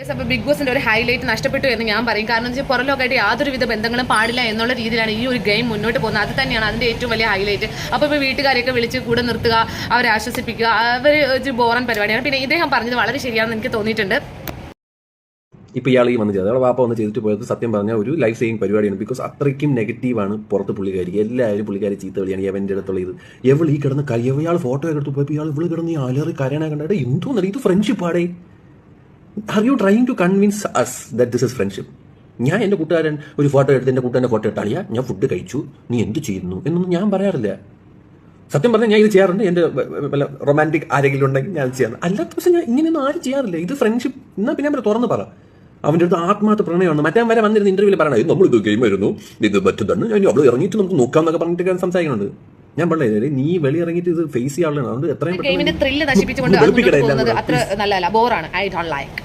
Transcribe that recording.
അപ്പോൾ ബിഗ് ബോസിന്റെ ഒരു ഹൈലൈറ്റ് നഷ്ടപ്പെട്ടു എന്ന് ഞാൻ പറയും. കാരണം വെച്ചാൽ പുറലോക്കായിട്ട് യാതൊരുവിധ ബന്ധങ്ങളും പാടില്ല എന്നുള്ള രീതിയിലാണ് ഈ ഒരു ഗെയിം മുന്നോട്ട് പോകുന്നത്. അത് തന്നെയാണ് അതിന്റെ ഏറ്റവും വലിയ ഹൈലൈറ്റ്. അപ്പോൾ ഇപ്പോൾ വീട്ടുകാരെയൊക്കെ വിളിച്ച് കൂടെ നിർത്തുക, അവരെ ആശ്വസിപ്പിക്കുക, അവർ ഒരു ബോറൻ പരിപാടിയാണ്. പിന്നെ ഇദ്ദേഹം പറഞ്ഞത് വളരെ ശരിയാണെന്ന് എനിക്ക് തോന്നിയിട്ടുണ്ട്. ഇപ്പോൾ ഇയാൾ ഈ വന്ന് ചെയ്തത് അയാളെ വാപ്പ വന്ന് ചെയ്തിട്ട് പോയത് സത്യം പറഞ്ഞാൽ ഒരു ലൈഫ് സേവിങ് പരിപാടിയാണ്. ബിക്കോസ് അത്രയ്ക്കും നെഗറ്റീവാണ് പുറത്ത് പുള്ളിക്കാരി. എല്ലാവരും പുള്ളിക്കാരി ചീത്ത കളിയാണ് എവൻ്റെ അടുത്തുള്ള ഇത്. എവൾ ഈ കിടന്ന് ഇയാൾ ഫോട്ടോ ഒക്കെ എടുത്ത് പോയപ്പോൾ ഇയാൾ ഇവള് കിടന്ന് അലറി കരയാനാ കണ്ടായിട്ട് എന്തോന്നല്ല ഇത് ഫ്രണ്ട്ഷിപ്പ് ആടേ. Are you trying to convince us that this is friendship? ഞാൻ എൻ്റെ കൂട്ടുകാരൻ ഒരു ഫോട്ടോ എടുത്ത് എൻ്റെ കൂട്ടുകാരൻ്റെ ഫോട്ടോ ഇട്ടാളിയാ ഞാൻ ഫുഡ് കഴിച്ചു നീ എന്ത് ചെയ്യുന്നു എന്നൊന്നും ഞാൻ പറയാറില്ല. സത്യം പറഞ്ഞാൽ ഞാൻ ഇത് ചെയ്യാറുണ്ട്. എൻ്റെ വല്ല റൊമാൻറ്റിക് ആരെങ്കിലും ഉണ്ടെങ്കിൽ ഞാൻ ചെയ്യാറുണ്ട്. അല്ലാത്ത പക്ഷേ ഞാൻ ഇങ്ങനെയൊന്നും ആരും ചെയ്യാറില്ല. ഇത് ഫ്രണ്ട്ഷിപ്പ്. എന്നാൽ പിന്നെ ഞാൻ തുറന്ന് പറ. അവൻ്റെ അടുത്ത് ആത്മാർത്ഥ പ്രണയമാണ്. മറ്റേ വരെ വന്നിരുന്ന ഇന്റർവ്യൂവിൽ പറയണത് നമ്മളിത് ഗെയിം ആയിരുന്നു ഇത് പറ്റുന്നതാണ് ഞാൻ അവൾ ഇറങ്ങിയിട്ട് നമുക്ക് നോക്കാമെന്നൊക്കെ പറഞ്ഞിട്ട് സംസാരിക്കുന്നുണ്ട്. ഞാൻ പറഞ്ഞേ നീ വെളി ഇറങ്ങിയിട്ട് ഇത് ഫേസ് ചെയ്യാനുള്ളതാണ്. അതുകൊണ്ട് എത്രയും ത്രില്ല് നശിപ്പിച്ചുകൊണ്ട് അത്ര നല്ലതല്ല, ബോറാണ്. I don't like.